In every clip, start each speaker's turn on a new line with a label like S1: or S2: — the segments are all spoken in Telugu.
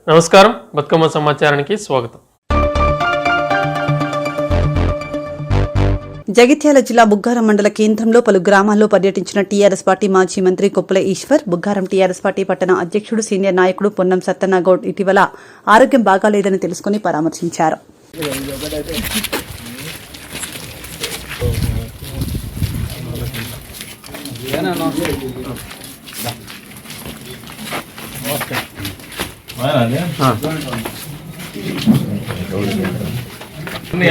S1: నమస్కారం, బతుకమ్మ సమాచారానికి స్వాగతం.
S2: జగిత్యాల జిల్లా బుగ్గారం మండల కేంద్రంలో పలు గ్రామాల్లో పర్యటించిన టీఆర్ఎస్ పార్టీ మాజీ మంత్రి కొప్పుల ఈశ్వర్, బుగ్గారం టీఆర్ఎస్ పార్టీ పట్టణ అధ్యక్షుడు సీనియర్ నాయకుడు పొన్నం సత్తన్నగౌడ్ ఇటీవల ఆరోగ్యం బాగాలేదని తెలుసుకుని పరామర్శించారు.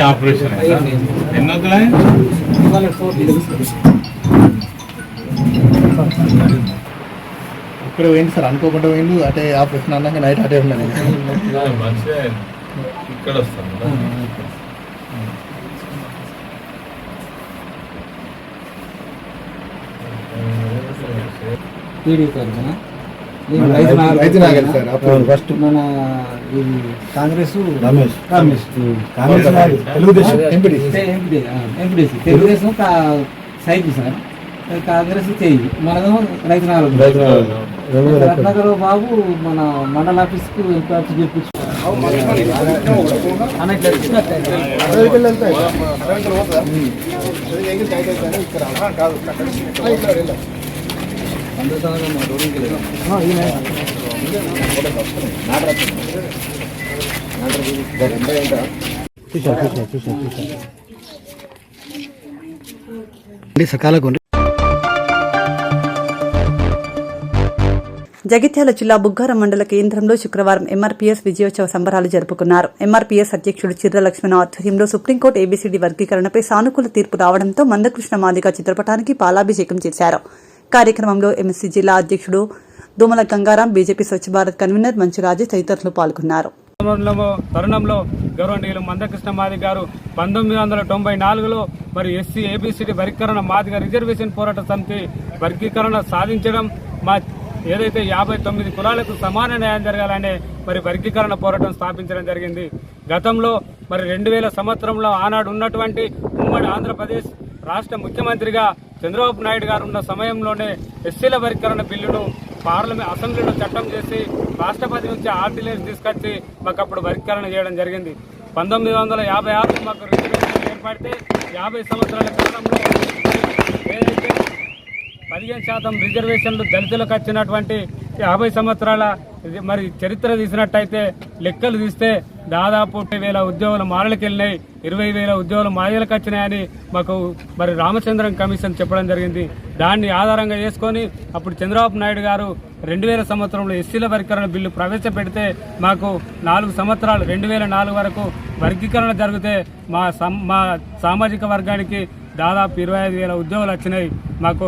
S3: ఆపరేషన్ ఇక్కడ పోయింది సార్, అనుకోకుండా పోయింది. అటే ఆపరేషన్ అన్నాక నైట్ అటే ఉన్నాను. ఇక్కడ వస్తాను. ఫస్ట్ మన కాంగ్రెస్ తెలుగుదేశం సైకిల్ సార్, కాంగ్రెస్ చేయి మనదేమో రైతు రత్నాకర్ బాబు మన మండల ఆఫీస్కి ఇన్ఛార్జ్ చెప్పించు.
S2: జగిత్యాల జిల్లా బుగ్గారం మండల కేంద్రంలో శుక్రవారం ఎంఆర్పీఎస్ విజయోత్సవ సంబరాలు జరుపుకున్నారు. ఎంఆర్పీఎస్ అధ్యక్షుడు చిర్ర లక్ష్మణ ఆధ్వర్యంలో సుప్రీంకోర్టు ఏబీసీడీ వర్గీకరణపై సానుకూల తీర్పు రావడంతో మందకృష్ణ మాదిగ చిత్రపటానికి పాలాభిషేకం చేశారు. కార్యక్రమంలో ఎంఎస్సీ జిల్లా అధ్యక్షుడు దూమల గంగారాం, బీజేపీ స్వచ్ఛ భారత్ కన్వీనర్ మంచురాజు తదితరులు పాల్గొన్నారు.
S4: తరుణంలో గౌరవనీయులు మందకృష్ణ మాదిగ గారు 1994లో మరి ఎస్సీ ఏబీసీడీ వర్గీకరణ మాదిగ రిజర్వేషన్ పోరాట సమితి వర్గీకరణ సాధించడం, మా ఏదైతే 59 కులాలకు సమాన న్యాయం జరగాలనే మరి వర్గీకరణ పోరాటం స్థాపించడం జరిగింది. గతంలో మరి 2000 సంవత్సరంలో ఆనాడు ఉన్నటువంటి ఉమ్మడి ఆంధ్రప్రదేశ్ రాష్ట్ర ముఖ్యమంత్రిగా చంద్రబాబు నాయుడు గారు ఉన్న సమయంలోనే ఎస్సీల వర్గీకరణ బిల్లును పార్లమెంట్ అసెంబ్లీలో చట్టం చేసి రాష్ట్రపతి నుంచి ఆర్డినెన్స్ తీసుకొచ్చి మాకు అప్పుడు వర్గీకరణ చేయడం జరిగింది. 1956 మాకు రిజర్వేషన్ ఏర్పడితే 50 సంవత్సరాల కాలంలో ఏదైతే 15% రిజర్వేషన్లు దళితులకు వచ్చినటువంటి 50 సంవత్సరాల మరి చరిత్ర తీసినట్టయితే లెక్కలు తీస్తే దాదాపు 20,000 ఉద్యోగులు మాలలకు వెళ్ళినాయి, 20,000 ఉద్యోగులు మాదిగలకు వచ్చినాయని మాకు మరి రామచంద్రన్ కమిషన్ చెప్పడం జరిగింది. దాన్ని ఆధారంగా చేసుకొని అప్పుడు చంద్రబాబు నాయుడు గారు 2000 సంవత్సరంలో ఎస్సీల వర్గీకరణ బిల్లు ప్రవేశపెడితే మాకు 4 సంవత్సరాలు 2004 వరకు వర్గీకరణ జరిగితే మా సామాజిక వర్గానికి దాదాపు 25,000 ఉద్యోగాలు వచ్చినాయి. మాకు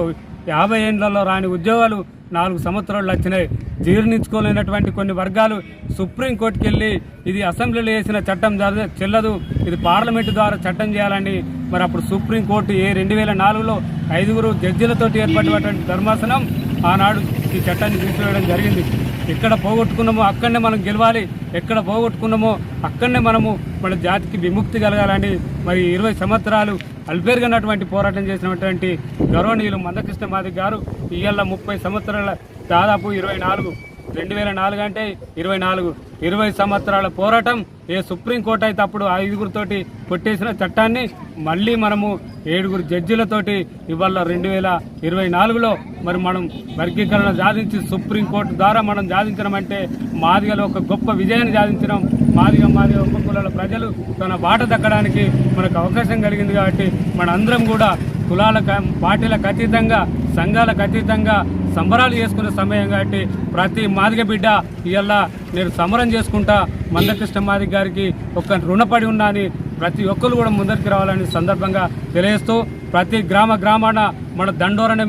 S4: 50 ఏళ్లలో రాని ఉద్యోగాలు 4 సంవత్సరాలు వచ్చినాయి. జీర్ణించుకోలేనటువంటి కొన్ని వర్గాలు సుప్రీంకోర్టుకి వెళ్ళి ఇది అసెంబ్లీలో వేసిన చట్టం చెల్లదు, ఇది పార్లమెంటు ద్వారా చట్టం చేయాలని మరి అప్పుడు సుప్రీంకోర్టు 2004లో 5 జడ్జిలతోటి ఏర్పడినటువంటి ధర్మాసనం ఆనాడు ఈ చట్టాన్ని తీసివేయడం జరిగింది. ఎక్కడ పోగొట్టుకున్నామో అక్కడనే మనం గెలవాలి, ఎక్కడ పోగొట్టుకున్నామో అక్కడనే మనము మన జాతికి విముక్తి కలగాలని మరి 20 సంవత్సరాలు అల్పేరుగన్నటువంటి పోరాటం చేసినటువంటి గౌరవనీయులు మందకృష్ణ మాదిగ గారు ఇవాళ 30 సంవత్సరాల దాదాపు 2004 అంటే 20 సంవత్సరాల పోరాటం ఏ సుప్రీంకోర్టు అయితే అప్పుడు 5 కొట్టేసిన చట్టాన్ని మళ్ళీ మనము 7 జడ్జిలతోటి ఇవాళ 2024లో మరి మనం వర్గీకరణ సాధించి సుప్రీంకోర్టు ద్వారా మనం సాధించడం మాదిగలో ఒక గొప్ప విజయాన్ని సాధించడం. మాదిగ ఉపకులాల ప్రజలు తన బాట దక్కడానికి మనకు అవకాశం కలిగింది. కాబట్టి మనందరం కూడా కులాల పార్టీలకు అతీతంగా సంఘాలకు అతీతంగా సంబరాలు చేసుకునే సమయం కాబట్టి ప్రతి మాదిగ బిడ్డ ఇవాళ నేను సమరం చేసుకుంటా మందకృష్ణ మాదిగ గారికి ఒక రుణపడి ఉన్నా అని ప్రతి ఒక్కరు కూడా ముందరికి రావాలని సందర్భంగా తెలియజేస్తూ ప్రతి గ్రామాన మన దండోరనే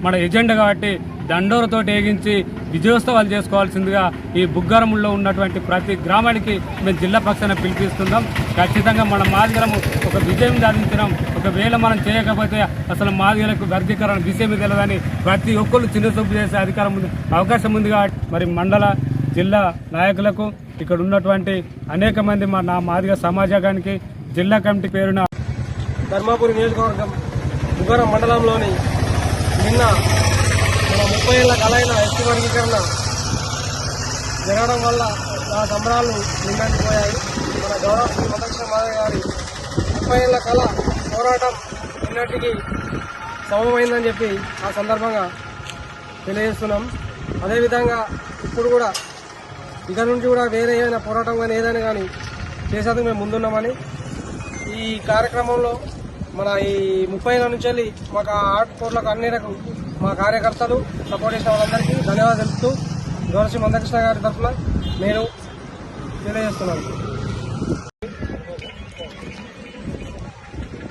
S4: మన ఎజెండా కాబట్టి దండోరతోటి ఏగించి విజయోత్సవాలు చేసుకోవాల్సిందిగా ఈ బుగ్గారంలో ఉన్నటువంటి ప్రతి గ్రామానికి మేము జిల్లా పక్షాన పిలిపిస్తున్నాం. ఖచ్చితంగా మన మాదిగలము ఒక విజయం సాధించడం, ఒకవేళ మనం చేయకపోతే అసలు మాదిగలకు వర్గీకరణ విషయం తెలియదని ప్రతి ఒక్కరు చిన్న చూపు చేసే అవకాశం ఉంది. కాబట్టి మరి మండల జిల్లా నాయకులకు ఇక్కడ ఉన్నటువంటి అనేక మంది నా మాదిగ సమాజానికి జిల్లా కమిటీ పేరున
S5: ధర్మాపురి నియోజకవర్గం బుగ్గారం మండలంలోని నిన్న 30 ఏళ్ల కలైన ఎస్సీ వర్గీకరణ జరగడం వల్ల ఆ సంబరాలు నిండిపోయాయి. మన గౌరవ శ్రీ మందకృష్ణ మాదిగ గారి 30 ఏళ్ల కళ పోరాటం నిన్నటికి సమమైందని చెప్పి ఆ సందర్భంగా తెలియజేస్తున్నాం. అదేవిధంగా ఇప్పుడు కూడా ఇక నుంచి కూడా వేరే ఏదైనా పోరాటం కానీ ఏదైనా కానీ చేసేందుకు మేము ముందున్నామని ఈ కార్యక్రమంలో మన ఈ 30 ఏళ్ళ నుంచి వెళ్ళి మాకు ఆటపోర్లకు అన్ని రకం మా కార్యకర్తలు సపోర్ట్ చేసిన వాళ్ళందరికీ ధన్యవాదాలు తెలుపుతూ గౌరవ శ్రీ మందకృష్ణ గారి తరఫున నేను తెలియజేస్తున్నాను.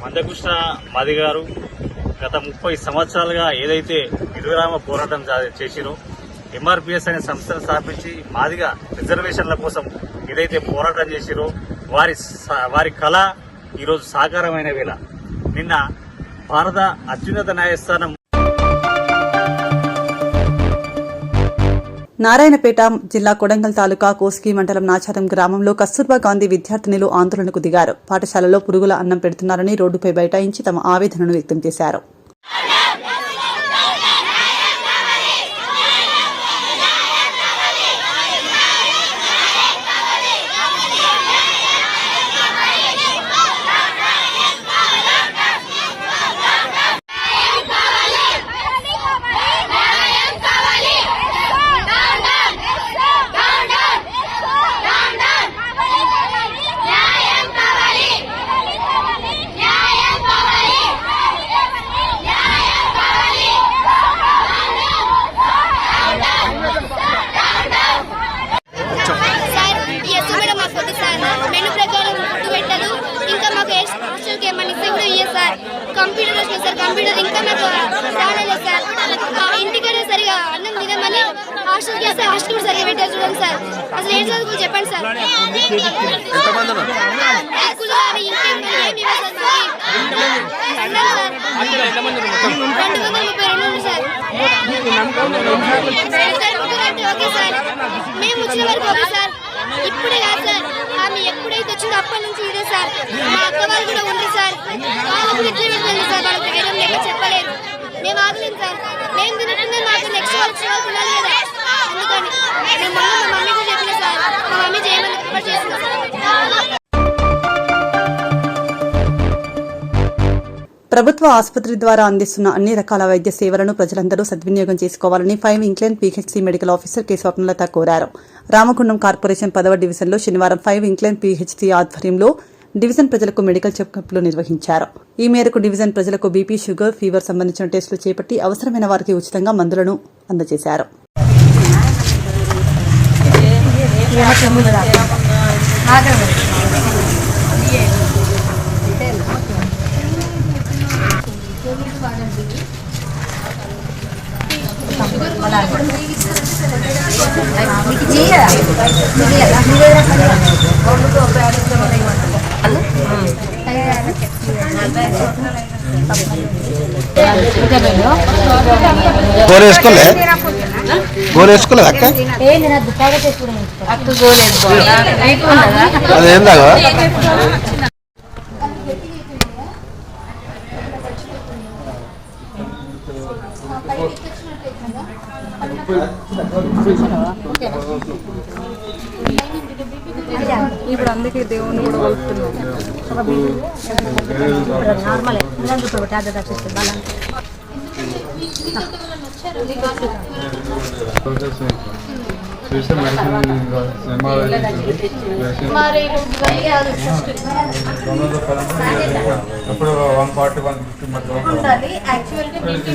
S6: మందకృష్ణ మాదిగ గారు గత 30 సంవత్సరాలుగా ఏదైతే విరామ పోరాటం చేసిరో ఎంఆర్పిఎస్ అనే సంస్థను స్థాపించి మాదిగ రిజర్వేషన్ల కోసం ఏదైతే పోరాటం చేసిరో వారి కళ ఈరోజు సాకారమైన వేళ నిన్న భారత అత్యున్నత న్యాయస్థానం
S2: నారాయణపేట జిల్లా కొడంగల్ తాలూకా కోస్గి మండలం నాచారం గ్రామంలో కస్తూర్బా గాంధీ విద్యార్థినులు ఆందోళనకు దిగారు. పాఠశాలలో పురుగుల అన్నం పెడుతున్నారని రోడ్డుపై బైఠాయించి తమ ఆవేదనను వ్యక్తం చేశారు.
S7: కంప్యూటర్ వచ్చింది సార్. కంప్యూటర్ ఇంకా నాకు రాలేదు సార్. ఇంటికైనా సరిగా అన్నం తినమని హాస్టల్కి వస్తే హాస్టల్ కూడా సరిగా పెట్టారు చూడండి సార్. అసలు ఏం చదువుకో చెప్పండి సార్. ఓకే సార్, మేము వచ్చిన వరకు ఓకే సార్. ఇప్పుడే కాదు సార్, ఆమె ఎప్పుడైతే వచ్చిందో అప్పటి నుంచి ఇదే సార్. మా అక్క వాళ్ళు కూడా ఉంది సార్. వాళ్ళకు ఎట్లా వెళ్ళింది సార్, వాళ్ళకి వేయడం లేక చెప్పలేదు. మేము ఆగలేము సార్. మేము తినట్టుందని మాకు నెక్స్ట్ వాళ్ళు వచ్చిన వాళ్ళు తినాలి కదా. అందుకని మేము మా మమ్మీ కూడా చెప్పిన సార్. మా మమ్మీ చేయమని ప్రిపేర్ చేసింది సార్.
S2: ప్రభుత్వ ఆసుపత్రి ద్వారా అందిస్తున్న అన్ని రకాల వైద్య సేవలను ప్రజలందరూ సద్వినియోగం చేసుకోవాలని 5 incline PHC medical officer K Swapnalatha కోరారు. రామగుండం కార్పొరేషన్ 10వ డివిజన్లో శనివారం 5 ఇంక్లైన్ పీహెచ్సీ ఆధ్వర్యంలో డివిజన్ ప్రజలకు మెడికల్ చెకప్లు నిర్వహించారు. ఈ మేరకు డివిజన్ ప్రజలకు బీపీ, షుగర్, ఫీవర్ సంబంధించిన టెస్టులు చేపట్టి అవసరమైన వారికి ఉచితంగా మందులను అందజేశారు.
S3: గోలేసుకోలే అక్క అదేందా
S8: ఇప్పుడు అందుకే దేవుని కూడా కలుపుతున్నాం.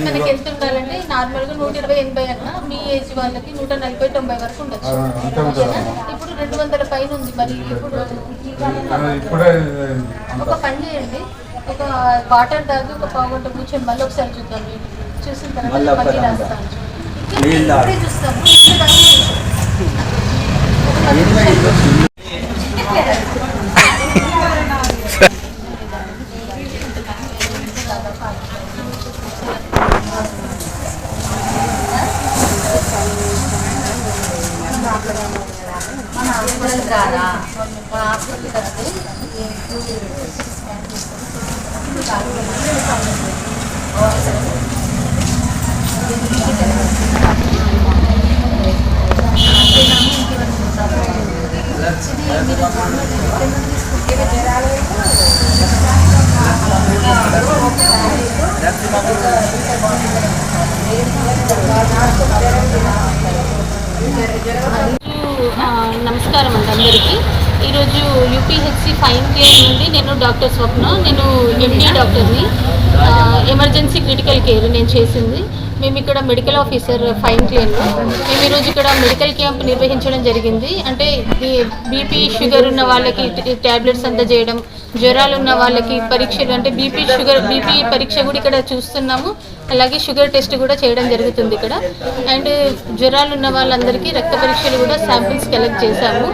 S9: మనకి ఎంత ఉండాలంటే నార్మల్ గా 120-80 అన్నా, మీ ఏజ్ వాళ్ళకి 140-90 వరకు ఉండొచ్చు. ఇప్పుడు 200 పైన ఉంది. మరి ఇప్పుడు ఒక పని చేయండి, ఒక వాటర్ తాగి ఒక పావుగంట కూర్చొని మళ్ళీ ఒకసారి చూద్దాం. చూసిన తర్వాత మళ్ళీ రాస్తాను. చూస్తాము. మన హాస్పిటల్ ద్వారా మన హాస్పిటల్కి వస్తే నమస్కారం అండి అందరికీ. ఈరోజు యూపీహెచ్సి ఫైన్ క్లియర్ నుండి నేను డాక్టర్ స్వప్న, నేను ఎండి డాక్టర్ని. ఎమర్జెన్సీ క్రిటికల్ కేర్ నేను చేసింది. మేము ఇక్కడ మెడికల్ ఆఫీసర్ ఫైన్ క్లియర్లో మేము ఈరోజు ఇక్కడ మెడికల్ క్యాంప్ నిర్వహించడం జరిగింది. అంటే బీపీ షుగర్ ఉన్న వాళ్ళకి ట్యాబ్లెట్స్ అందజేయడం, జ్వరాలు ఉన్న వాళ్ళకి పరీక్షలు, అంటే బీపీ పరీక్ష కూడా ఇక్కడ చూస్తున్నాము. అలాగే షుగర్ టెస్ట్ కూడా చేయడం జరుగుతుంది ఇక్కడ. అండ్ జ్వరాలు ఉన్న వాళ్ళందరికీ రక్త పరీక్షలు కూడా శాంపిల్స్ కలెక్ట్ చేశాము.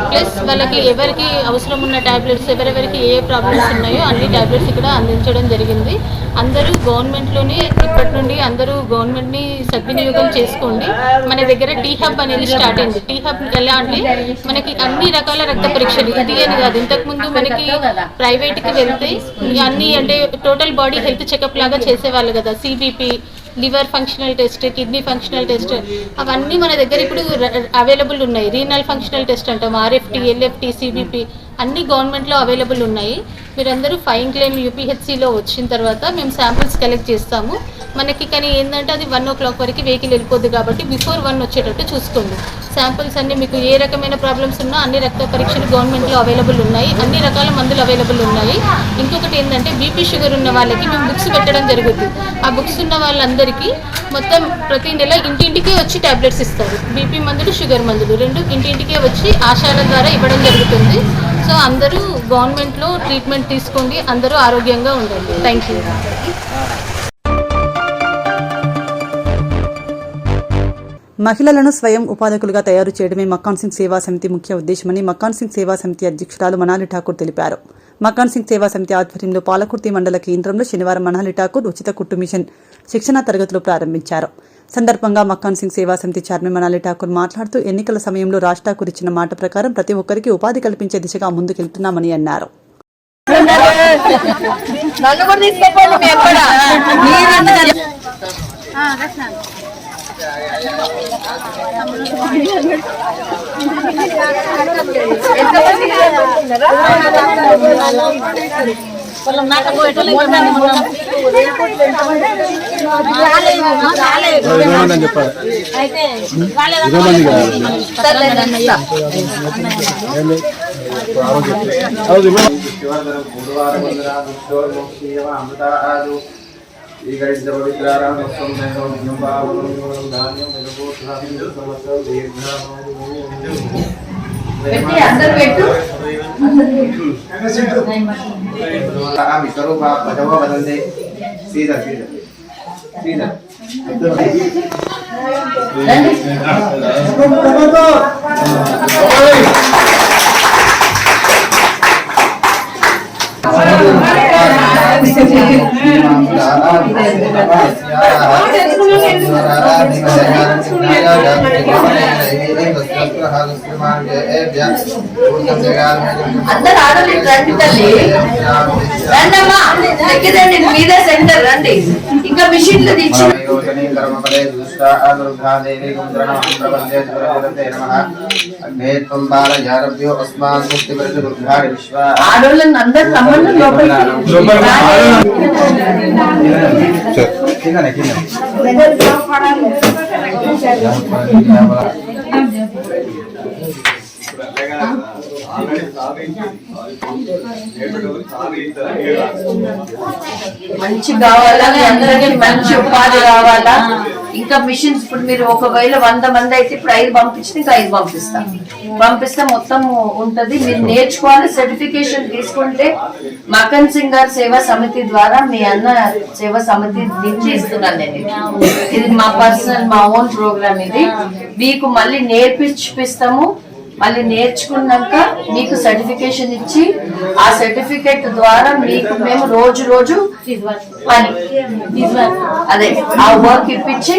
S9: ప్లస్ వాళ్ళకి ఎవరికి అవసరం ఉన్న ట్యాబ్లెట్స్, ఎవరెవరికి ఏ ప్రాబ్లమ్స్ ఉన్నాయో అన్ని ట్యాబ్లెట్స్ ఇక్కడ అందించడం జరిగింది. అందరూ గవర్నమెంట్లోనే ఇప్పటి నుండి అందరూ గవర్నమెంట్ని సద్వినియోగం చేసుకోండి. మన దగ్గర టీ హబ్ అనేది స్టార్ట్ అయింది. టీ హబ్ ఎలా అంటే మనకి అన్ని రకాల రక్త పరీక్షలు, ఇది అని కాదు, ఇంతకుముందు మనకి ప్రైవేట్కి వెళ్తే అన్ని అంటే టోటల్ బాడీ హెల్త్ చెకప్ లాగా చేసేవాళ్ళు కదా. CBP, liver functional test, kidney functional test, అవన్నీ మన దగ్గర ఇప్పుడు అవైలబుల్ ఉన్నాయి. రీనల్ ఫంక్షనల్ టెస్ట్ అంటాం, ఆర్ఎఫ్టీ, ఎల్ఎఫ్టీ, సిబిపి అన్నీ గవర్నమెంట్లో అవైలబుల్ ఉన్నాయి. మీరందరూ ఫైన్ క్లెయిమ్ యూపీహెచ్సిలో వచ్చిన తర్వాత మేము శాంపిల్స్ కలెక్ట్ చేస్తాము. మనకి కానీ ఏంటంటే అది 1 o'clock వరకు వెహికల్ వెళ్ళిపోద్ది కాబట్టి బిఫోర్ 1 వచ్చేటట్టు చూసుకోండి. శాంపిల్స్ అన్నీ మీకు ఏ రకమైన ప్రాబ్లమ్స్ ఉన్నా అన్ని రక్త పరీక్షలు గవర్నమెంట్లో అవైలబుల్ ఉన్నాయి. అన్ని రకాల మందులు అవైలబుల్ ఉన్నాయి. ఇంకొకటి ఏంటంటే బీపీ షుగర్ ఉన్న వాళ్ళకి మేము బుక్స్ పెట్టడం జరుగుతుంది. ఆ బుక్స్ ఉన్న వాళ్ళందరికీ మొత్తం ప్రతి నెల ఇంటింటికే వచ్చి ట్యాబ్లెట్స్ ఇస్తారు. బీపీ మందులు, షుగర్ మందులు రెండు ఇంటింటికే వచ్చి ఆశాల ద్వారా ఇవ్వడం జరుగుతుంది. సో అందరూ గవర్నమెంట్లో ట్రీట్మెంట్ తీసుకోండి, అందరూ ఆరోగ్యంగా ఉండండి. Thank you.
S2: మహిళలను స్వయం ఉపాధకులుగా తయారు చేయడమే మక్కాన్ సింగ్ సేవా సమితి ముఖ్య ఉద్దేశమని మక్కాన్ సింగ్ సేవా సమితి అధ్యక్షురాలు మనాలి ఠాకూర్ తెలిపారు. మక్కాన్ సింగ్ సేవా సమితి ఆధ్వర్యంలో పాలకుర్తి మండల కేంద్రంలో శనివారం మనాలి ఠాకూర్ ఉచిత కుట్టు మిషన్ శిక్షణా తరగతులు ప్రారంభించారు. సందర్భంగా మక్కాన్ సింగ్ సేవా సమితి చైర్మన్ మనాలి ఠాకూర్ మాట్లాడుతూ ఎన్నికల సమయంలో రాజ్ ఠాకూర్ ఇచ్చిన మాట ప్రకారం ప్రతి ఒక్కరికి ఉపాధి కల్పించే దిశగా ముందుకెళ్తున్నామని అన్నారు.
S10: అందరు ఆడలు రండి తల్లి, రండమ్మా, ఎక్కిదండి మీదే సెంటర్ రండి. ఇంకా మిషన్లు తెచ్చి ఆడోళ్ళని అందరు రమ్మని మంచి కావాలా, మీ అందరికీ మంచి ఉపాధి కావాలా. ఇంకా మిషన్స్ ఇప్పుడు మీరు ఒకవేళ 100 మంది అయితే ఇప్పుడు 5 పంపించిన ఇంకా 5 పంపిస్తే మొత్తం ఉంటది. మీరు నేర్చుకోవాలి, సర్టిఫికేషన్ తీసుకుంటే మక్కన్ సింగ్ గారి సేవా సమితి ద్వారా మీ అన్న సేవా సమితి నుంచి ఇస్తున్నాను నేను. ఇది మా పర్సనల్, మా ఓన్ ప్రోగ్రామ్. ఇది మీకు మళ్ళీ నేర్పిస్తాము. మళ్ళీ నేర్చుకున్నాక మీకు సర్టిఫికేషన్ ఇచ్చి ఆ సర్టిఫికేట్ ద్వారా మీకు మేము రోజు పని అదే ఆ వర్క్ ఇప్పించి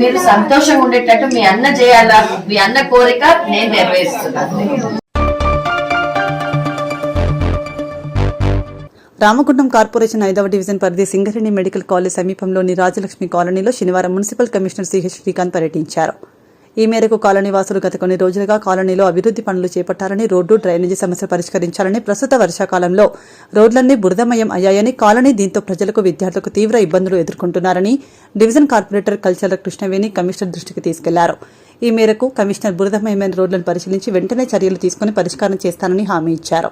S10: మీరు సంతోషంగా ఉండేటట్టు మీ అన్న చేయాలా, మీ అన్న కోరిక నేను నెరవేరుస్తున్నాను.
S2: రామగుండం కార్పొరేషన్ 5వ డివిజన్ పరిధి సింగరేణి మెడికల్ కాలేజ్ సమీపంలోని రాజలక్ష్మి కాలనీలో శనివారం మున్సిపల్ కమిషనర్ సిహెచ్ శ్రీకాంత్ పర్యటించారు. ఈ మేరకు కాలనీవాసులు గత కొన్ని రోజులుగా కాలనీలో అభివృద్ది పనులు చేపట్టాలని, రోడ్డు, డ్రైనేజీ సమస్య పరిష్కరించాలని, ప్రస్తుత వర్షాకాలంలో రోడ్లన్నీ బురదమయం అయ్యాయని, కాలనీ దీంతో ప్రజలకు, విద్యార్థులకు తీవ్ర ఇబ్బందులు ఎదుర్కొంటున్నారని division corporator cultural Krishnaveni commissioner దృష్టికి తీసుకెళ్లారు. ఈ మేరకు కమిషనర్ బురదమయమైన రోడ్లను పరిశీలించి వెంటనే చర్యలు తీసుకుని పరిష్కారం చేస్తానని హామీ ఇచ్చారు.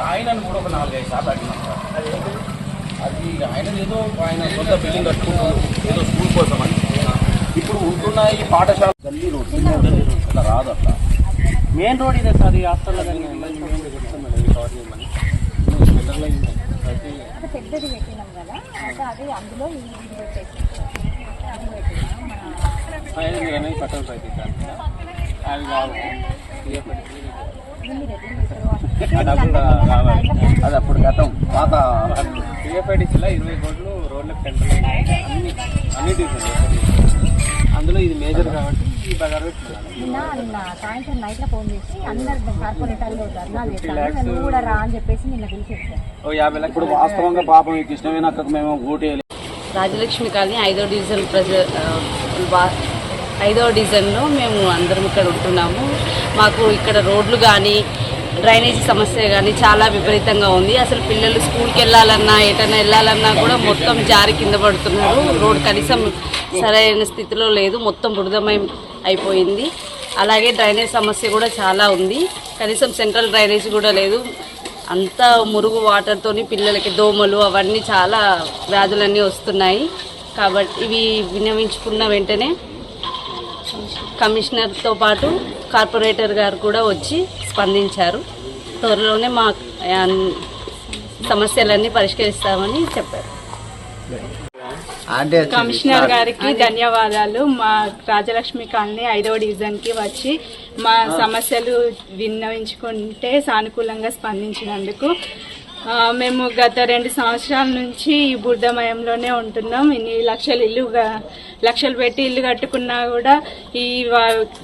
S5: ఆయనను కూడా ఒక 4-5 సార్లు అడిగినాం సార్. అది ఆయన ఏదో ఆయన సొంత బిల్డింగ్ కట్టుకుంటున్నారు ఏదో స్కూల్ కోసం అని. ఇప్పుడు ఉంటున్న ఈ పాఠశాల గల్లీ రోడ్ అట్లా రాదు, అట్లా మెయిన్ రోడ్ ఇదే సార్. ఈ హాస్టల్లో కానీ
S7: పెద్దది పెట్టినాం కదా, అదే అందులో
S5: కట్టలు అయితే అవి కావు. అది అప్పుడు గతం పాత టీఎఫ్ఐడిసిలో 20 కోట్లు రోడ్లకు టెంటర్లు అన్ని తీసుకుంటాం. అందులో ఇది మేజర్ కాబట్టి ఈ బజార్
S7: నిన్న సాయంత్రం నైట్ లో ఫోన్ చేసి అందరు కార్పొరేటర్లు ధర్నాలు చేస్తాను, నువ్వు కూడా రా అని చెప్పేసి నిన్న పిలిచేసాను.
S5: 50 లక్షలు వాస్తవంగా పాపం ఈ కృష్ణవేణి మేము ఓటు
S9: రాజలక్ష్మి కాలనీ 5వ డివిజన్ 5వ డివిజన్లో మేము అందరం ఇక్కడ ఉంటున్నాము. మాకు ఇక్కడ రోడ్లు కానీ డ్రైనేజీ సమస్య కానీ చాలా విపరీతంగా ఉంది. అసలు పిల్లలు స్కూల్కి వెళ్ళాలన్నా ఎటైనా వెళ్ళాలన్నా కూడా మొత్తం జారి కింద పడుతున్నారు. రోడ్ కనీసం సరైన స్థితిలో లేదు, మొత్తం బురదమయం అయిపోయింది. అలాగే డ్రైనేజ్ సమస్య కూడా చాలా ఉంది, కనీసం సెంట్రల్ డ్రైనేజ్ కూడా లేదు. అంతా మురుగు వాటర్తోని పిల్లలకి దోమలు అవన్నీ చాలా వ్యాధులన్నీ వస్తున్నాయి. కాబట్టి ఇవి విన్నవించుకున్న వెంటనే కమిషనర్తో పాటు కార్పొరేటర్ గారు కూడా వచ్చి స్పందించారు. త్వరలోనే మా సమస్యలన్నీ పరిష్కరిస్తామని చెప్పారు.
S8: కమిషనర్ గారికి ధన్యవాదాలు. మా రాజలక్ష్మి కాలనీ 5వ డివిజన్కి వచ్చి మా సమస్యలు విన్నవించుకుంటే సానుకూలంగా స్పందించినందుకు. మేము గత 2 సంవత్సరాల నుంచి ఈ బురదమయంలోనే ఉంటున్నాం. ఇన్ని లక్షలు పెట్టి ఇల్లు కట్టుకున్నా కూడా ఈ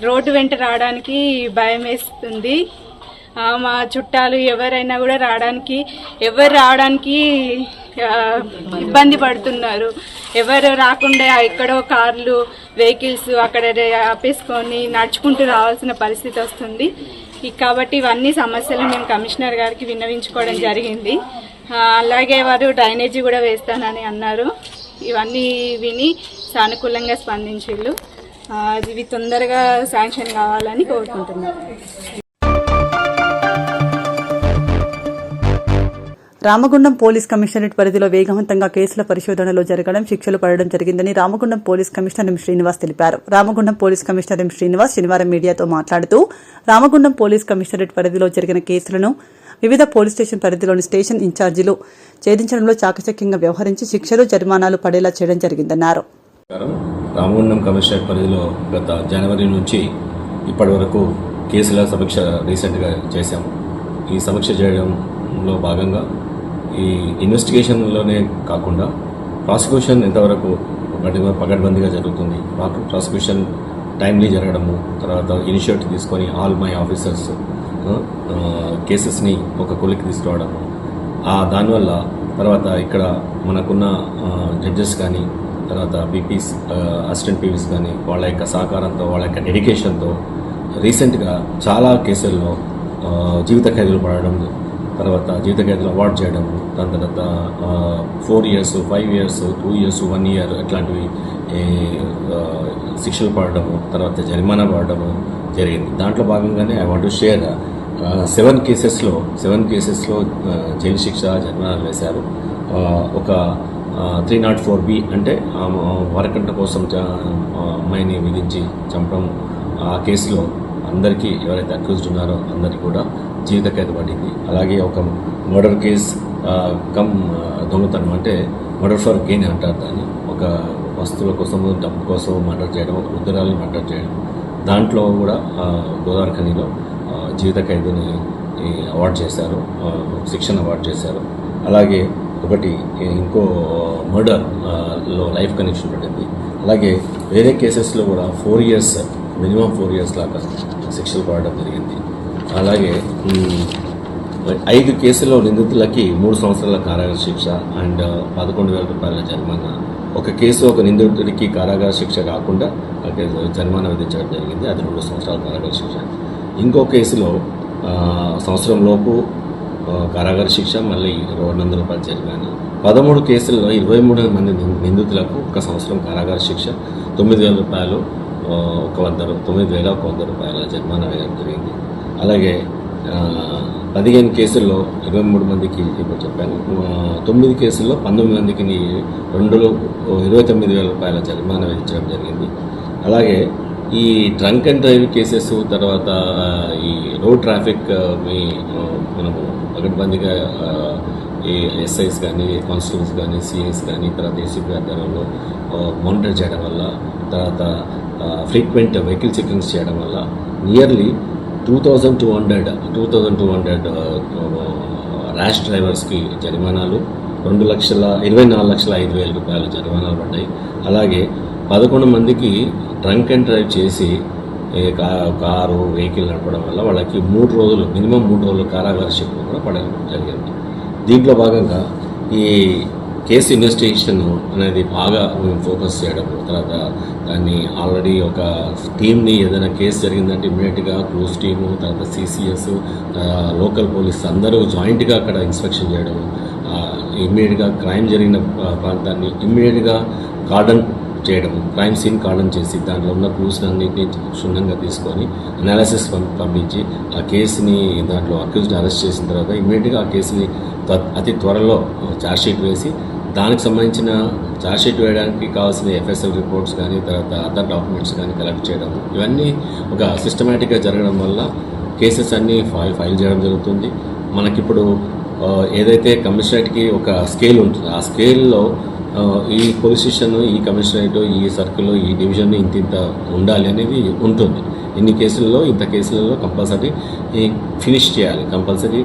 S8: రోడ్డు వెంట రావడానికి భయం వేస్తుంది. మా చుట్టాలు ఎవరైనా కూడా ఎవరు రావడానికి ఇబ్బంది పడుతున్నారు. ఎవరు రాకుండా ఎక్కడో కార్లు, వెహికల్స్ అక్కడ ఆపేసుకొని నడుచుకుంటూ రావాల్సిన పరిస్థితి వస్తుంది. కాబట్టి ఇవన్నీ సమస్యలు మేము కమిషనర్ గారికి విన్నవించుకోవడం జరిగింది. అలాగే వారు డ్రైనేజీ కూడా వేస్తానని అన్నారు. ఇవన్నీ విని సానుకూలంగా స్పందించారు. ఇవి తొందరగా శాంక్షన్ కావాలని కోరుకుంటున్నాను.
S2: రామగుండం పోలీస్ కమిషనరేట్ పరిధిలో వేగవంతంగా కేసుల పరిశోధనలో జరగడం, శిక్షలు పడడం జరిగిందని Ramagundam police commissioner M Srinivas తెలిపారు. Ramagundam police commissioner M Srinivas శనివారం మీడియాతో మాట్లాడుతూ రామగుండం పోలీస్ కమిషనరేట్ పరిధిలో జరిగిన కేసులను వివిధ పోలీస్ స్టేషన్ పరిధిలోని స్టేషన్ ఇన్ఛార్జీలు ఛేదించడంలో చాకచక్యంగా వ్యవహరించి శిక్షలు, జరిమానాలు పడేలా చేయడం జరిగిందన్నారు.
S11: రామగుండం కమిషనరేట్ పరిధిలో గత జనవరి నుంచి ఇప్పటి వరకు కేసుల సమీక్ష రీసెంట్గా చేశాము. ఈ సమీక్ష చేయడంలో భాగంగా ఈ ఇన్వెస్టిగేషన్లోనే కాకుండా ప్రాసిక్యూషన్ ఎంతవరకు పకడ్బందీగా జరుగుతుంది, ప్రాసిక్యూషన్ టైమ్లీ జరగడము, తర్వాత ఇనిషియేటివ్ తీసుకొని ఆల్ మై ఆఫీసర్స్ కేసెస్ని ఒక కొలికి తీసుకురావడము, దానివల్ల తర్వాత ఇక్కడ మనకున్న జడ్జెస్ కానీ తర్వాత బీపీస్, అసిస్టెంట్ పీవీస్ కానీ వాళ్ళ యొక్క సహకారంతో, వాళ్ళ యొక్క డెడికేషన్తో రీసెంట్గా చాలా కేసుల్లో జీవిత ఖైదులు పడడం, తర్వాత జీవిత ఖైదులు అవార్డు చేయడం, దాని తర్వాత 4 years, 5 years, 2 years, 1 year అట్లాంటివి శిక్షలు పడడము, తర్వాత జరిమానా పడడము జరిగింది. దాంట్లో భాగంగానే ఐ వాంట్ టు షేర్ 7 కేసెస్లో జైలు శిక్ష, జరిమానాలు వేశారు. ఒక 304B అంటే వరకంట కోసం అమ్మాయిని విధించి చంపడం, ఆ కేసులో అందరికీ ఎవరైతే అక్యూజ్డ్ ఉన్నారో అందరికీ కూడా జీవిత ఖైదు పడింది. అలాగే ఒక మర్డర్ కేస్ దొంగతనం అంటే మర్డర్ ఫర్ గెయిన్ అంటారు దాన్ని, ఒక వస్తువుల కోసం, డబ్బు కోసం మర్డర్ చేయడం, ఒక వృద్ధురాలని మర్డర్ చేయడం, దాంట్లో కూడా గోదావరి ఖనిలో జీవిత ఖైదుని అవార్డు చేశారు, శిక్షణ అవార్డు చేశారు. అలాగే ఒకటి ఇంకో మర్డర్లో లైఫ్ కనెక్షన్ పడింది. అలాగే వేరే కేసెస్లో కూడా 4 years మినిమం 4 years లాగా శిక్షలు పడడం జరిగింది. అలాగే 5 కేసుల్లో నిందితులకి 3 సంవత్సరాల కారాగార శిక్ష అండ్ 11,000 రూపాయల జరిమానా. ఒక కేసు ఒక నిందితుడికి కారాగార శిక్ష కాకుండా జరిమానా విధించడం జరిగింది, అది 2 సంవత్సరాల కారాగార శిక్ష. ఇంకో కేసులో సంవత్సరం లోపు కారాగార శిక్ష, మళ్ళీ 200 రూపాయల జరిమానా. 13 కేసుల్లో 23 మంది నిందితులకు 1 సంవత్సరం కారాగార శిక్ష, 9,000 రూపాయలు 9,100 రూపాయల జరిమానా వేయడం జరిగింది. అలాగే 15 కేసుల్లో 23 మందికి ఇప్పుడు చెప్పాను, 9 కేసుల్లో 19 మందికి 29,000 రూపాయల జరిమానా విధించడం జరిగింది. అలాగే ఈ డ్రంక్ అండ్ డ్రైవ్ కేసెస్, తర్వాత ఈ రోడ్ ట్రాఫిక్ మనము పకడ్బందీగా ఈ ఎస్ఐస్ కానీ, కానిస్టేబుల్స్ కానీ, సిఐస్ కానీ, తర్వాత ఏసీపీ ఆధ్వర్యంలో మానిటర్ చేయడం వల్ల, తర్వాత ఫ్రీక్వెంట్ వెహికల్ చెకింగ్స్ చేయడం వల్ల నియర్లీ 2,200 ర్యాష్ డ్రైవర్స్కి జరిమానాలు, 24,05,000 రూపాయల జరిమానాలు పడ్డాయి. అలాగే 11 మందికి డ్రంక్ అండ్ డ్రైవ్ చేసి కారు వెహికల్ నడపడం వల్ల వాళ్ళకి 3 రోజులు మినిమం 3 రోజులు కారాగార శిక్ష కూడా పడడం జరిగింది. దీంట్లో భాగంగా ఈ కేసు ఇన్వెస్టిగేషన్ అనేది బాగా మేము ఫోకస్ చేయడం, తర్వాత దాన్ని ఆల్రెడీ ఒక టీమ్ని ఏదైనా కేసు జరిగిందంటే ఇమ్మీడియట్గా క్రూజ్ టీము, తర్వాత సిసిఎస్, లోకల్ పోలీస్ అందరూ జాయింట్గా అక్కడ ఇన్స్పెక్షన్ చేయడం, ఇమ్మీడియట్గా క్రైమ్ జరిగిన ప్రాంతాన్ని ఇమ్మీడియట్గా కార్డన్ చేయడం, క్రైమ్ సీన్ కార్డన్ చేసి దాంట్లో ఉన్న క్లూస్ అన్నింటినీ క్షుణ్ణంగా తీసుకొని అనాలిసిస్ పంపించి ఆ కేసుని దాంట్లో అక్యూజ్ని అరెస్ట్ చేసిన తర్వాత ఇమ్మీడియట్గా ఆ కేసుని అతి త్వరలో ఛార్జ్షీట్ వేసి దానికి సంబంధించిన ఛార్జ్షీట్ వేయడానికి కావాల్సిన ఎఫ్ఎస్ఎల్ రిపోర్ట్స్ కానీ, తర్వాత అదర్ డాక్యుమెంట్స్ కానీ కలెక్ట్ చేయడం, ఇవన్నీ ఒక సిస్టమేటిక్గా జరగడం వల్ల కేసెస్ అన్నీ ఫైల్ చేయడం జరుగుతుంది. మనకిప్పుడు ఏదైతే కమిషనరేట్కి ఒక స్కేల్ ఉంటుందో ఆ స్కేల్లో ఈ పోలీస్ స్టేషన్, ఈ కమిషనరేట్, ఈ సర్కిల్లో, ఈ డివిజన్ ఇంత ఉండాలి అనేది ఉంటుంది. ఇన్ని కేసులలో ఇంత కేసులలో కంపల్సరీ ఫినిష్ చేయాలి, కంపల్సరీ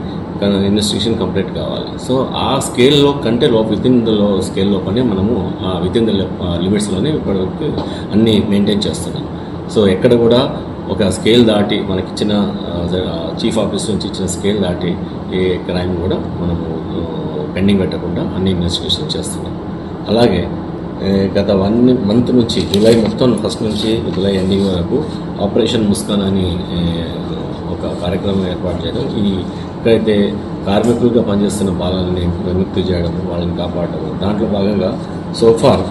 S11: ఇన్వెస్టిగేషన్ కంప్లీట్ కావాలి. సో ఆ స్కేల్లో కంటే వితిన్ ద స్కేల్ లోపలనే మనము వితిన్ ద లిమిట్స్లోనే ఇప్పటివరకు అన్నీ మెయింటైన్ చేస్తున్నాం. సో ఎక్కడ కూడా ఒక స్కేల్ దాటి మనకిచ్చిన చీఫ్ ఆఫీస్ నుంచి ఇచ్చిన స్కేల్ దాటి ఏ క్రైమ్ కూడా మనము పెండింగ్ పెట్టకుండా అన్ని ఇన్వెస్టిగేషన్ చేస్తున్నాం. అలాగే గత 1 month నుంచి జూలై మొత్తం ఫస్ట్ నుంచి జూలై ఎండింగ్ వరకు ఆపరేషన్ ముస్కాన్ అని ఒక కార్యక్రమం ఏర్పాటు చేయడం, ఇక్కడైతే కార్మికులుగా పనిచేస్తున్న బాలల్ని విముక్తి చేయడం, వాళ్ళని కాపాడడం. దాంట్లో భాగంగా సోఫార్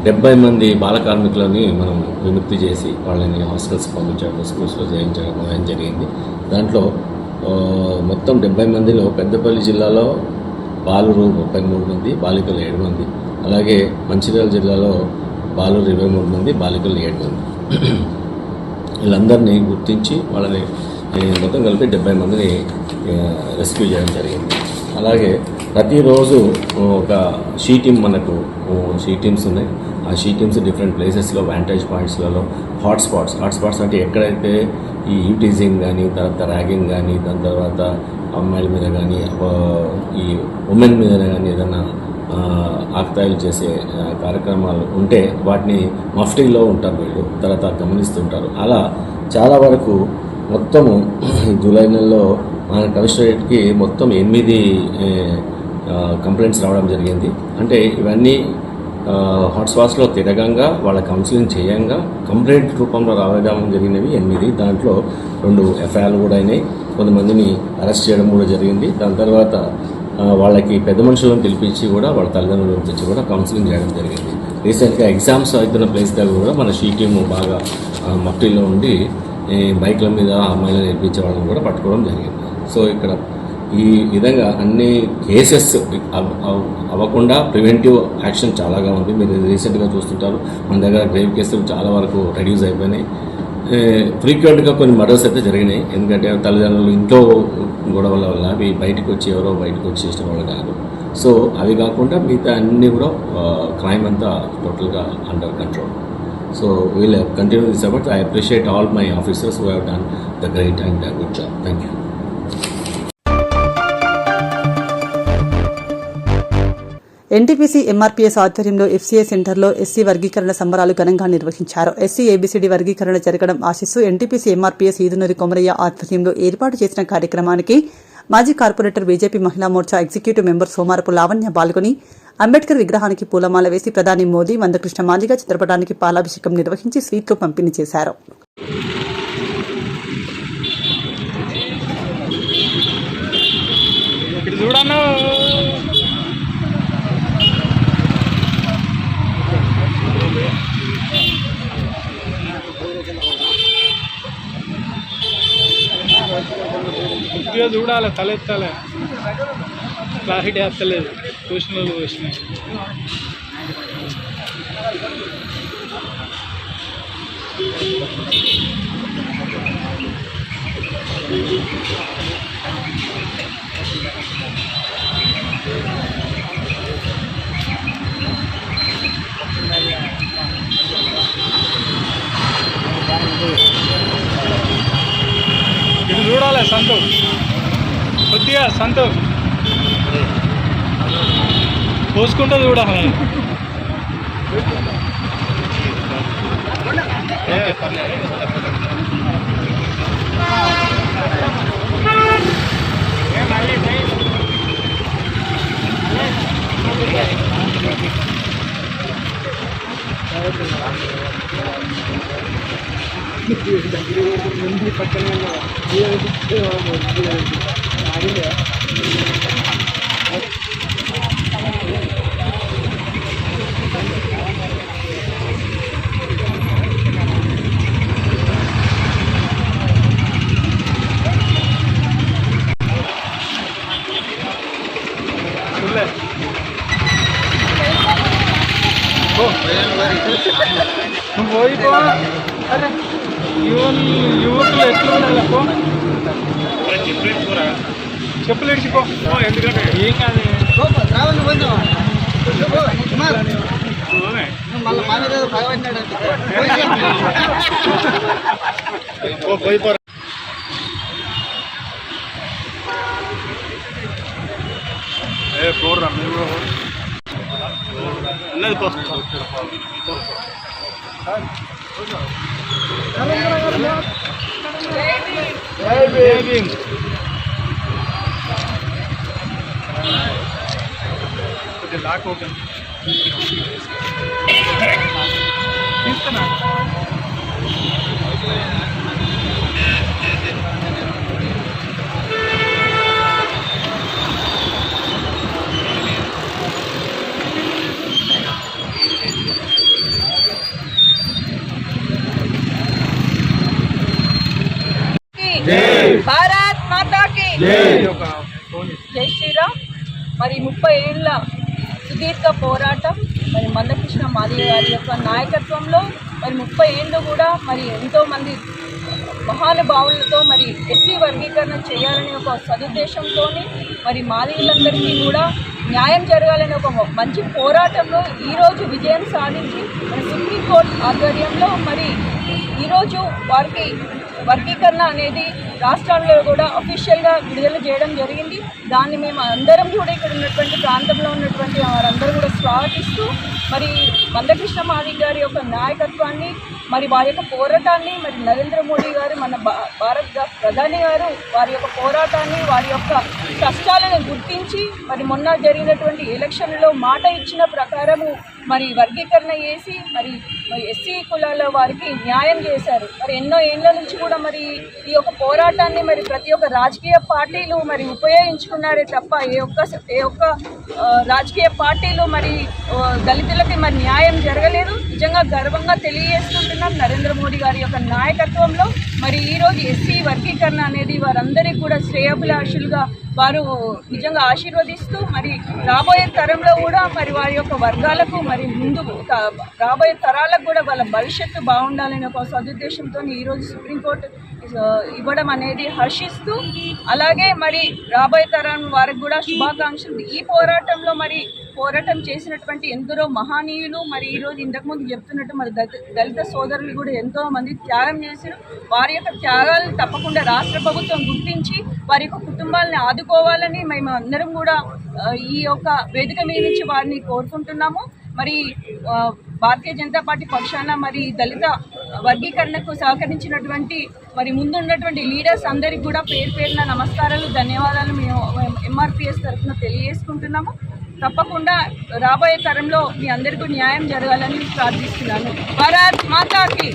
S11: 70 మంది బాల కార్మికులని మనం విముక్తి చేసి వాళ్ళని హాస్టల్స్కి పంపించడం, స్కూల్స్లో చేయించడం జరిగింది. దాంట్లో మొత్తం 70 మందిలో పెద్దపల్లి జిల్లాలో బాలురు 33 మంది, బాలికలు 7 మంది. అలాగే మంచిర్యాల జిల్లాలో బాలురు 23 మంది, బాలికలు 7 మంది. వీళ్ళందరినీ గుర్తించి వాళ్ళని మొత్తం కలిపి 70 మందిని రెస్క్యూ చేయడం జరిగింది. అలాగే ప్రతిరోజు ఒక షీ టీమ్, మనకు షీ టీమ్స్ ఉన్నాయి. ఆ షీ టీమ్స్ డిఫరెంట్ ప్లేసెస్లో, వాంటేజ్ పాయింట్స్లలో, హాట్స్పాట్స్ అంటే ఎక్కడైతే ఈ యూటీజింగ్ కానీ, తర్వాత ర్యాగింగ్ కానీ, దాని తర్వాత అమ్మాయిల మీద కానీ, ఈ ఉమెన్ మీద కానీ ఏదైనా ఆకతాయిలు చేసే కార్యక్రమాలు ఉంటే వాటిని మఫ్టీలో ఉంటారు వీళ్ళు, తర్వాత గమనిస్తుంటారు. అలా చాలా వరకు మొత్తము జూలై నెలలో మన కమిషనరేట్కి మొత్తం 8 కంప్లైంట్స్ రావడం జరిగింది. అంటే ఇవన్నీ హాట్స్పాట్స్లో తిరగంగా వాళ్ళ కౌన్సిలింగ్ చేయంగా కంప్లైంట్ రూపంలో రావడం జరిగినవి 8. దాంట్లో 2 ఎఫ్ఐఆర్లు కూడా అయినాయి, కొంతమందిని అరెస్ట్ చేయడం కూడా జరిగింది. దాని తర్వాత వాళ్ళకి పెద్ద మనుషులను పిలిపించి కూడా వాళ్ళ తల్లిదండ్రులను తెచ్చి కూడా కౌన్సిలింగ్ చేయడం జరిగింది. రీసెంట్గా ఎగ్జామ్స్ అవుతున్న ప్లేస్ దగ్గర కూడా మన షీ టీము బాగా మట్టిలో ఉండి బైక్ల మీద అమ్మాయిలను నేర్పించే వాళ్ళని కూడా పట్టుకోవడం జరిగింది. సో ఇక్కడ ఈ విధంగా అన్ని కేసెస్ అవ్వకుండా ప్రివెంటివ్ యాక్షన్ చాలాగా ఉంది. మీరు రీసెంట్గా చూస్తుంటారు మన దగ్గర గ్రేవ్ కేసులు చాలా వరకు రెడ్యూస్ అయిపోయినాయి. ఫ్రీక్వెంట్గా కొన్ని మర్డర్స్ అయితే జరిగినాయి, ఎందుకంటే తల్లిదండ్రులు ఇంట్లో గొడవల వల్ల అవి బయటకు వచ్చి ఎవరో బయటకు వచ్చి చేసిన వాళ్ళు కాదు. సో అవి కాకుండా మిగతా అన్నీ కూడా క్రైమ్ అంతా టోటల్గా under control. So we will continue this effort. I appreciate all my officers who have done the great and good job. Thank you.
S2: NTPC MRPS ఆధ్వర్యంలో ఎఫ్సీఐ సెంటర్లో ఎస్సీ వర్గీకరణ సంబరాలు ఘనంగా నిర్వహించారు. ఎస్సీ ఏబీసీడీ వర్గీకరణ జరగడం ఆశిస్తూ ఎన్టీపీసీ ఎంఆర్పీఎస్ ఈదునూరి కొమరయ్య ఆధ్వర్యంలో ఏర్పాటు చేసిన కార్యక్రమానికి మాజీ కార్పొరేటర్ బీజేపీ మహిళా మోర్చా ఎగ్జిక్యూటివ్ మెంబర్ సోమారపు లావణ్య పాల్గొని అంబేద్కర్ విగ్రహానికి పూలమాల వేసి ప్రధాని మోదీ మందకృష్ణ మాదిగ చిత్రపటానికి పాలాభిషేకం నిర్వహించి స్వీట్లు పంపిణీ చేశారు.
S4: చూడాలి, తలెత్తాలి, క్లారిటీ వస్తలేదు, చూసిన వాళ్ళు చూసినాయి. ఇది చూడాలి సంతు, కొద్దిగా సంతు పోసుకుంటూ చూడాలి. పోయిపో, యువకులు ఎట్లా ఉండాలి పో, చెప్పులు ఇడిచిపో, ఎందుకంటే ఏం కాదు. పోయిపో పోర్రా మీరు ఉన్నది పో. లాక్ ఓపెన్ తీస్తున్నా.
S8: భారత్ మాతాకి జై శ్రీరామ్. మరి 30 ఏళ్ల సుదీర్ఘ పోరాటం మరి మందకృష్ణ మాదిగ గారి యొక్క నాయకత్వంలో మరి 30 ఏళ్ళు కూడా మరి ఎంతోమంది మహానుభావులతో మరి ఎస్సీ వర్గీకరణ చేయాలని ఒక సదుద్దేశంతో మరి మాదిగలందరికీ కూడా న్యాయం జరగాలని ఒక మంచి పోరాటంలో ఈరోజు విజయం సాధించి మరి సుప్రీంకోర్టు ఆధ్వర్యంలో మరి ఈరోజు వారికి వర్గీకరణ అనేది రాష్ట్రాల్లో కూడా అఫీషియల్గా విడుదల చేయడం జరిగింది. దాన్ని మేము అందరం కూడా ఇక్కడ ఉన్నటువంటి ప్రాంతంలో ఉన్నటువంటి వారందరూ కూడా స్వాగతిస్తూ మరి మందకృష్ణ మాదిగ గారి యొక్క నాయకత్వాన్ని మరి వారి యొక్క పోరాటాన్ని మరి నరేంద్ర మోడీ గారు మన భారత ప్రధాని గారు వారి యొక్క పోరాటాన్ని వారి యొక్క కష్టాలను గుర్తించి మరి మొన్న జరిగినటువంటి ఎలక్షన్లలో మాట ఇచ్చిన ప్రకారము మరి వర్గీకరణ చేసి మరి ఎస్సీ కులాల వారికి న్యాయం చేశారు. మరి ఎన్నో ఏళ్ళ నుంచి కూడా మరి ఈ యొక్క పోరాటాన్ని మరి ప్రతి ఒక్క రాజకీయ పార్టీలు మరి ఉపయోగించుకున్నారే తప్ప ఏ ఒక్క రాజకీయ పార్టీలు మరి దళితులకి మరి న్యాయం జరగలేదు. నిజంగా గర్వంగా తెలియజేసుకుంటున్నాం నరేంద్ర మోడీ గారి యొక్క నాయకత్వంలో మరి ఈరోజు ఎస్సీ వర్గీకరణ అనేది వారందరికీ కూడా శ్రేయోభిలాషులుగా వారు నిజంగా ఆశీర్వదిస్తూ మరి రాబోయే తరంలో కూడా మరి వారి యొక్క వర్గాలకు మరి ముందు రాబోయే తరాలకు పిల్లలకు కూడా వాళ్ళ భవిష్యత్తు బాగుండాలనే ఒక సదుద్దేశంతో ఈరోజు సుప్రీంకోర్టు ఇవ్వడం అనేది హర్షిస్తూ, అలాగే మరి రాబోయే తరం వారికి కూడా శుభాకాంక్షలు. ఈ పోరాటంలో మరి పోరాటం చేసినటువంటి ఎందరో మహనీయులు, మరి ఈరోజు ఇంతకుముందు చెప్తున్నట్టు మరి దళిత సోదరులు కూడా ఎంతో మంది త్యాగం చేశారు. వారి యొక్క త్యాగాలను తప్పకుండా రాష్ట్ర ప్రభుత్వం గుర్తించి వారి యొక్క కుటుంబాలని ఆదుకోవాలని మేము అందరం కూడా ఈ యొక్క వేదిక మీద నుంచి వారిని కోరుకుంటున్నాము. మరి భారతీయ జనతా పార్టీ పక్షాన మరి దళిత వర్గీకరణకు సహకరించినటువంటి మరి ముందున్నటువంటి లీడర్స్ అందరికీ కూడా పేరు పేరున నమస్కారాలు, ధన్యవాదాలు మేము ఎంఆర్పిఎస్ తరఫున తెలియజేసుకుంటున్నాము. తప్పకుండా రాబోయే తరంలో మీ అందరికీ న్యాయం జరగాలని ప్రార్థిస్తున్నాను. భారత్ మాతాకి.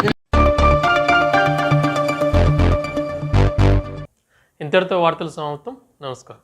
S1: ఇంతటితో వార్తలు సమాప్తం. నమస్కారం.